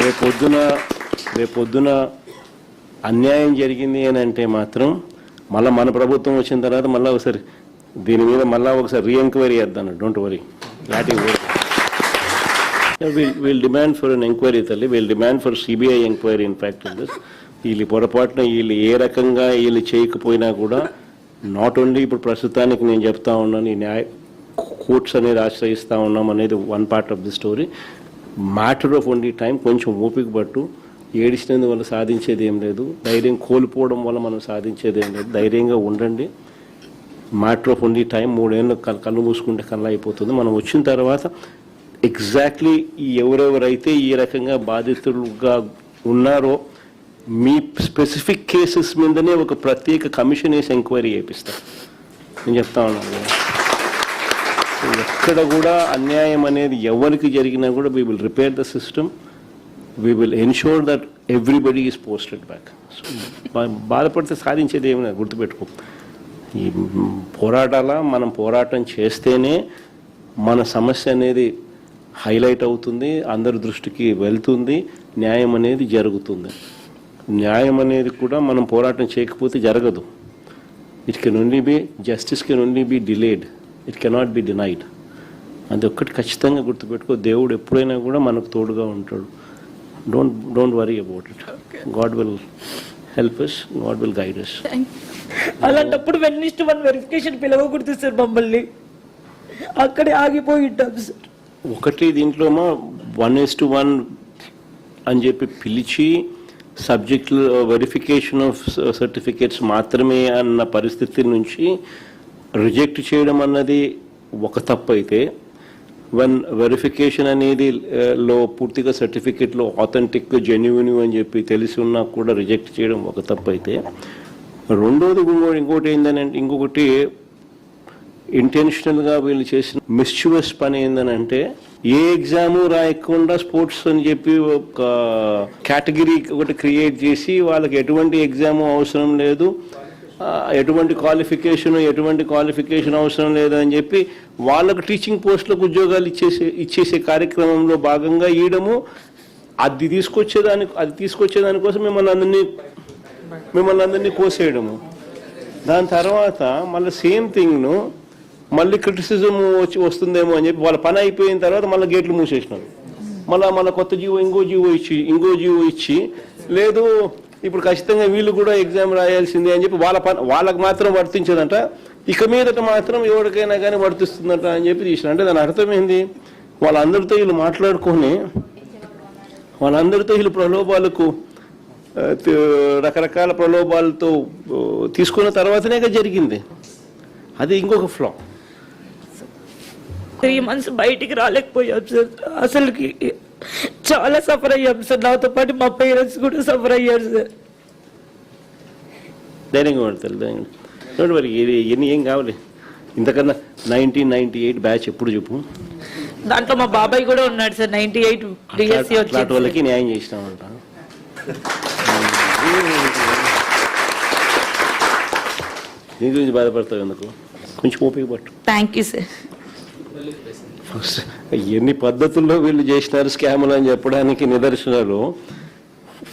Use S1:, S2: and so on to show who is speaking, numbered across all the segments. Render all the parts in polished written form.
S1: రేపొద్దున అన్యాయం జరిగింది అని అంటే మాత్రం మళ్ళీ మన ప్రభుత్వం వచ్చిన తర్వాత మళ్ళీ ఒకసారి దీని మీద మళ్ళీ ఒకసారి రీఎంక్వైరీ చేద్దాం. Don't worry, we'll demand for an enquiry తల్లి, we'll demand for CBI enquiry in fact in this. వీళ్ళు పొరపాటున వీళ్ళు ఏ రకంగా వీళ్ళు చేయకపోయినా కూడా నాట్ ఓన్లీ ఇప్పుడు ప్రస్తుతానికి నేను చెప్తా ఉన్నాను ఈ న్యాయ కోర్ట్స్ అనేది ఆశ్రయిస్తూ ఉన్నాం అనేది one part of the story. Matter of only time. కొంచెం ఓపిక పట్టు. ఏడిచినందు వల్ల సాధించేది ఏం లేదు, ధైర్యం కోల్పోవడం వల్ల మనం సాధించేది ఏం లేదు. ధైర్యంగా ఉండండి. Matter of only time. 3 ఏళ్ళు కళ్ళు మూసుకుంటే కళ్ళు అయిపోతుంది. మనం వచ్చిన తర్వాత ఎగ్జాక్ట్లీ ఎవరెవరైతే ఈ రకంగా బాధితులుగా ఉన్నారో మీ స్పెసిఫిక్ కేసెస్ మీదనే ఒక ప్రత్యేక కమిషన్ వేసి ఎంక్వైరీ చేపిస్తాం. నేను చెప్తా ఉన్నాను, ఎక్కడ కూడా అన్యాయం అనేది ఎవరికి జరిగినా కూడా we will repair the system. We will ensure that everybody is posted back. బాధపడితే సాధించేది ఏమైనా గుర్తుపెట్టుకో. ఈ మనం పోరాటం చేస్తేనే మన సమస్య అనేది హైలైట్ అవుతుంది, అందరి దృష్టికి వెళ్తుంది, న్యాయం అనేది జరుగుతుంది. న్యాయం అనేది కూడా మనం పోరాటం చేయకపోతే జరగదు. It can only be justice can only be delayed, it cannot be denied. అది ఒక్కటి ఖచ్చితంగా గుర్తుపెట్టుకో. దేవుడు ఎప్పుడైనా కూడా మనకు తోడుగా ఉంటాడు. Don't worry about it. God will help us, God will guide us.
S2: అలాంటప్పుడు 1:1 వెరిఫికేషన్ పిలవకూడదు సార్, మమ్మల్ని అక్కడే ఆగిపోయి ఉంటాం సార్.
S1: ఒకటి దీంట్లోమో 1:1 అని చెప్పి పిలిచి సబ్జెక్ట్ వెరిఫికేషన్ ఆఫ్ సర్టిఫికేట్స్ మాత్రమే అన్న పరిస్థితి నుంచి రిజెక్ట్ చేయడం అన్నది ఒక తప్పు అయితే, వెరిఫికేషన్ అనేది లో పూర్తిగా సర్టిఫికేట్లో ఆథెంటిక్ జెన్యున్ అని చెప్పి తెలిసి ఉన్నా కూడా రిజెక్ట్ చేయడం ఒక తప్పు అయితే, రెండోది ఇంకోటి ఏంటంటే, ఇంకొకటి ఇంటెన్షనల్గా వీళ్ళు చేసిన మిస్చ్యూవస్ పని ఏంటంటే, ఏ ఎగ్జాము రాయకుండా స్పోర్ట్స్ అని చెప్పి ఒక కేటగిరీ ఒకటి క్రియేట్ చేసి వాళ్ళకి ఎటువంటి ఎగ్జాము అవసరం లేదు, ఎటువంటి క్వాలిఫికేషన్ అవసరం లేదు అని చెప్పి వాళ్ళకు టీచింగ్ పోస్టులకు ఉద్యోగాలు ఇచ్చేసే కార్యక్రమంలో భాగంగా ఇయడము, అది తీసుకొచ్చేదానికోసం మిమ్మల్ని అందరినీ కోసేయడము. దాని తర్వాత మళ్ళీ సేమ్ థింగ్ను మళ్ళీ క్రిటిసిజం వస్తుందేమో అని చెప్పి వాళ్ళ పని అయిపోయిన తర్వాత మళ్ళీ గేట్లు మూసేసినారు. మళ్ళీ కొత్త ఇంకో జీవో ఇచ్చి లేదు ఇప్పుడు ఖచ్చితంగా వీళ్ళు కూడా ఎగ్జామ్ రాయాల్సిందే అని చెప్పి వాళ్ళకి మాత్రం వర్తించదంట, ఇక మీదట మాత్రం ఎవరికైనా కానీ వర్తిస్తుందట అని చెప్పి తీసిన. అంటే దాని అర్థం ఏంది? వాళ్ళందరితో వీళ్ళు మాట్లాడుకొని వీళ్ళు ప్రలోభాలకు రకరకాల ప్రలోభాలతో తీసుకున్న తర్వాతనే జరిగింది. అది ఇంకొక ఫ్లా.
S2: 3 months బయటికి రాలేకపోయాం సార్. అసలుకి చాలా సఫర్ అయ్యాం సార్. నాతో పాటు మా పేరెంట్స్ కూడా సఫర్ అయ్యారు సార్.
S1: ధైర్యంగా పడతారు. మరి ఎన్ని ఏం కావాలి ఇంతకన్నా. 1998 బ్యాచ్ ఎప్పుడు చెప్పు.
S2: దాంట్లో మా బాబాయ్ కూడా ఉన్నాడు సార్. 98 డిఎస్సి
S1: అట్లాంటి వాళ్ళకి న్యాయం చేసినామంట. దీని గురించి బాధపడతావు ఎందుకు? కొంచెం ఓపిక పట్టు.
S2: Thank you sir.
S1: ఎన్ని పద్ధతుల్లో వీళ్ళు చేసినారు స్కాములు అని చెప్పడానికి నిదర్శనాలు.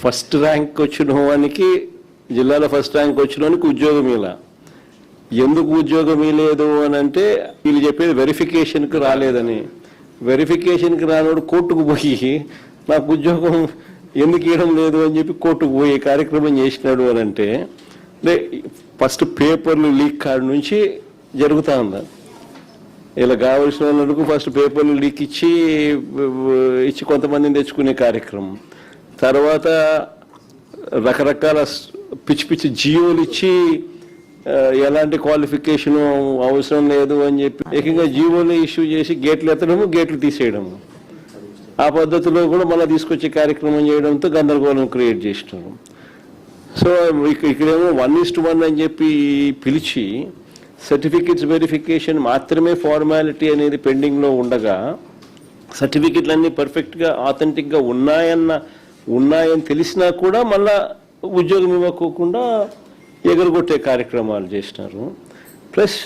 S1: ఫస్ట్ ర్యాంక్ వచ్చిన వానికి, జిల్లాలో ఫస్ట్ ర్యాంక్ వచ్చిన వానికి ఉద్యోగం ఇలా. ఎందుకు ఉద్యోగం ఇవ్వలేదు అని అంటే వీళ్ళు చెప్పేది వెరిఫికేషన్కి రాలేదని. వెరిఫికేషన్కి రానోడు కోర్టుకు పోయి నాకు ఉద్యోగం ఎందుకు ఇవ్వడం లేదు అని చెప్పి కోర్టుకు పోయే కార్యక్రమం చేసినాడు అని అంటే, ఫస్ట్ పేపర్లు లీక్ కాడి నుంచి జరుగుతూ ఉందా? ఇలా కావలసిన వాళ్ళకు ఫస్ట్ పేపర్లు లీక్ ఇచ్చి కొంతమందిని తెచ్చుకునే కార్యక్రమం, తర్వాత రకరకాల పిచ్చి జియోలు ఇచ్చి ఎలాంటి క్వాలిఫికేషన్ అవసరం లేదు అని చెప్పి ఏకంగా జియోలు ఇష్యూ చేసి గేట్లు ఎత్తడము, గేట్లు తీసేయడము, ఆ పద్ధతిలో కూడా మళ్ళీ తీసుకొచ్చే కార్యక్రమం చేయడంతో గందరగోళం క్రియేట్ చేసినారు. సో ఇక్కడేమో 1:1 అని చెప్పి పిలిచి సర్టిఫికెట్స్ వెరిఫికేషన్ మాత్రమే ఫార్మాలిటీ అనేది పెండింగ్లో ఉండగా, సర్టిఫికెట్లు అన్నీ పర్ఫెక్ట్గా ఆథెంటిక్గా ఉన్నాయని తెలిసినా కూడా మళ్ళా ఉద్యోగం ఇవ్వకోకుండా ఎగరగొట్టే కార్యక్రమాలు చేసినారు. ప్లస్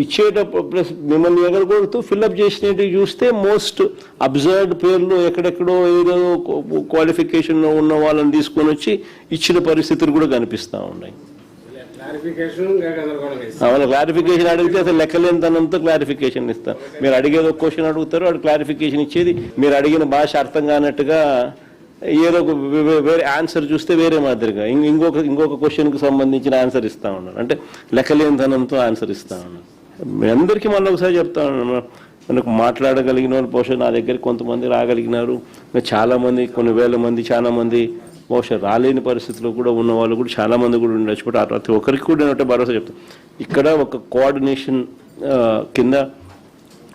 S1: ఇచ్చేటప్పుడు ప్లస్ మిమ్మల్ని ఎగరగొడుతూ ఫిల్అప్ చేసినట్టు చూస్తే మోస్ట్ అబ్జర్వ్డ్ పేర్లు ఎక్కడెక్కడో ఏదో క్వాలిఫికేషన్లో ఉన్న వాళ్ళని తీసుకొని వచ్చి ఇచ్చిన పరిస్థితులు కూడా కనిపిస్తూ ఉన్నాయి. అవును, క్లారిఫికేషన్ అడిగితే అసలు లెక్కలేనితనంతో క్లారిఫికేషన్ ఇస్తాం. మీరు అడిగేది ఒక క్వశ్చన్ అడుగుతారు, వాడు క్లారిఫికేషన్ ఇచ్చేది మీరు అడిగిన భాష అర్థం కానట్టుగా ఏదో ఒక వేరే ఆన్సర్ చూస్తే వేరే మాదిరిగా ఇంకొక క్వశ్చన్కి సంబంధించిన ఆన్సర్ ఇస్తా ఉన్నారు. అంటే లెక్కలేనితనంతో ఆన్సర్ ఇస్తా ఉన్నారు. మీ అందరికీ మళ్ళీ ఒకసారి చెప్తా ఉన్నాను, మనకు మాట్లాడగలిగిన వాళ్ళు బహుశా నా దగ్గరికి కొంతమంది రాగలిగినారు, చాలామంది కొన్ని వేల మంది చాలా మంది బహుశా రాలేని పరిస్థితిలో కూడా ఉన్న వాళ్ళు కూడా చాలామంది కూడా ఉండొచ్చు. బట్ ప్రతి ఒక్కరికి కూడా నేను భరోసా చెప్తాను. ఇక్కడ ఒక కోఆర్డినేషన్ కింద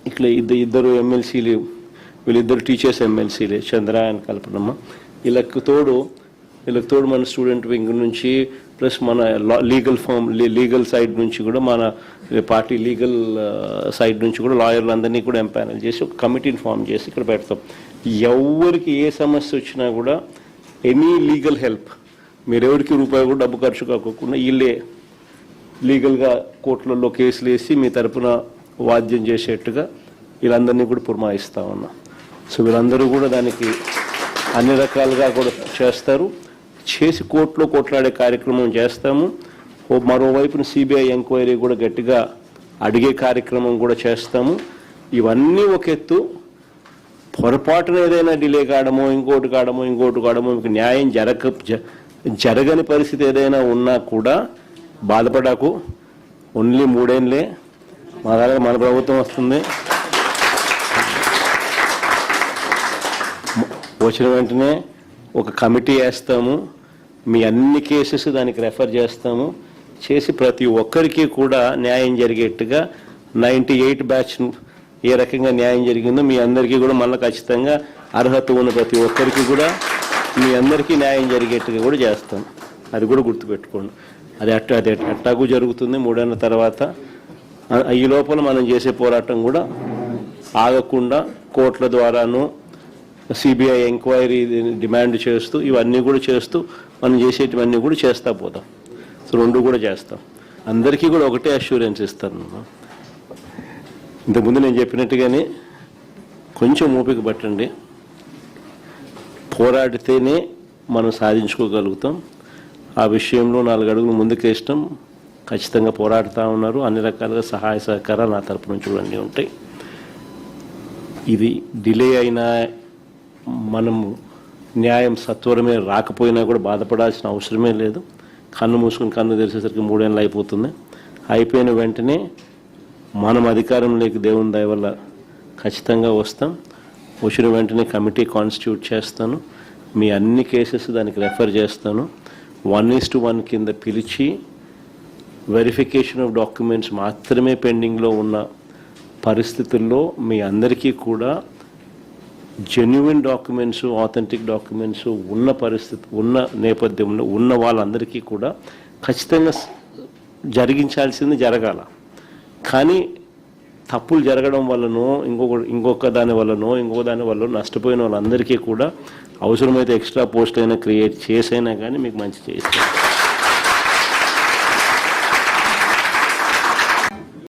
S1: ఇక్కడ ఇద్దరు ఎమ్మెల్సీలు, వీళ్ళిద్దరు టీచర్స్ ఎమ్మెల్సీలే, చంద్ర అండ్ కల్పనమ్మ. వీళ్ళకి తోడు మన స్టూడెంట్ వింగ్ నుంచి ప్లస్ మన లీగల్ సైడ్ నుంచి కూడా మన పార్టీ లీగల్ సైడ్ నుంచి కూడా లాయర్లు అందరినీ కూడా ఎంపానల్ చేసి ఒక కమిటీని ఫామ్ చేసి ఇక్కడ పెడతాం. ఎవరికి ఏ సమస్య వచ్చినా కూడా ఎనీ లీగల్ హెల్ప్, మీరు ఎవరికి రూపాయి కూడా డబ్బు ఖర్చు కాకుండా వీళ్ళే లీగల్గా కోర్టులలో కేసులు వేసి మీ తరపున వాద్యం చేసేట్టుగా వీళ్ళందరినీ కూడా పురమాయిస్తూ ఉన్నాం. సో వీళ్ళందరూ కూడా దానికి అన్ని రకాలుగా కూడా చేస్తారు. చేసి కోర్టులో కొట్లాడే కార్యక్రమం చేస్తాము. మరోవైపున సిబిఐ ఎంక్వైరీ కూడా గట్టిగా అడిగే కార్యక్రమం కూడా చేస్తాము. ఇవన్నీ ఒక ఎత్తు. పొరపాటున ఏదైనా డిలే కావడమో ఇంకోటి కావడమో మీకు న్యాయం జరగని పరిస్థితి ఏదైనా ఉన్నా కూడా బాధపడకు. ఓన్లీ 3 ఏళ్ళే మన ప్రభుత్వం వస్తుంది. వచ్చిన వెంటనే ఒక కమిటీ వేస్తాము, మీ అన్ని కేసెస్ దానికి రెఫర్ చేస్తాము, చేసి ప్రతి ఒక్కరికి కూడా న్యాయం జరిగేట్టుగా 98 బ్యాచ్ ఏ రకంగా న్యాయం జరిగిందో మీ అందరికీ కూడా మళ్ళీ ఖచ్చితంగా అర్హత ఉన్న ప్రతి ఒక్కరికి కూడా మీ అందరికీ న్యాయం జరిగేట్టుగా కూడా చేస్తాం. అది కూడా గుర్తుపెట్టుకోండి. అది అట్టాಗೂ జరుగుతుంది 3 ఏళ్ళ తర్వాత. ఈ లోపల మనం చేసే పోరాటం కూడా ఆగకుండా కోర్టుల ద్వారాను సిబిఐ ఎంక్వైరీ డిమాండ్ చేస్తూ ఇవన్నీ కూడా చేస్తూ మనం చేసేటివన్నీ కూడా చేస్తా పోతాం. సో 2 కూడా చేస్తాం. అందరికీ కూడా ఒకటే అష్యూరెన్స్ ఇస్తాను. ఇంతకుముందు నేను చెప్పినట్టుగానే కొంచెం ఓపిక పట్టండి. పోరాడితేనే మనం సాధించుకోగలుగుతాం. ఆ విషయంలో 4 అడుగులు ముందుకేస్తాం. ఖచ్చితంగా పోరాడుతూ ఉన్నారు. అన్ని రకాలుగా సహాయ సహకారాలు నా తరపు నుంచి కూడా అన్నీ ఉంటాయి. ఇది డిలే అయినా మనము న్యాయం సత్వరమే రాకపోయినా కూడా బాధపడాల్సిన అవసరమే లేదు. కన్ను మూసుకుని కన్ను తెరిచేసరికి 3 ఏళ్ళు అయిపోతుంది. అయిపోయిన వెంటనే మనం అధికారంలోకి దేవుని దయ వల్ల ఖచ్చితంగా వస్తాం. వచ్చిన వెంటనే కమిటీ కాన్స్టిట్యూట్ చేస్తాను. మీ అన్ని కేసెస్ దానికి రెఫర్ చేస్తాను. 1:1 కింద పిలిచి వెరిఫికేషన్ ఆఫ్ డాక్యుమెంట్స్ మాత్రమే పెండింగ్లో ఉన్న పరిస్థితుల్లో మీ అందరికీ కూడా జెన్యున్ డాక్యుమెంట్స్, ఆథెంటిక్ డాక్యుమెంట్స్ ఉన్న పరిస్థితి ఉన్న నేపథ్యంలో ఉన్న వాళ్ళందరికీ కూడా ఖచ్చితంగా జరిగించాల్సింది జరగాల. కానీ తప్పులు జరగడం వల్లనో ఇంకొక దాని వల్లనో నష్టపోయిన వాళ్ళందరికీ కూడా అవసరమైతే ఎక్స్ట్రా పోస్ట్ అయినా క్రియేట్ చేసైనా కానీ మీకు మంచి చేయిస్తాం.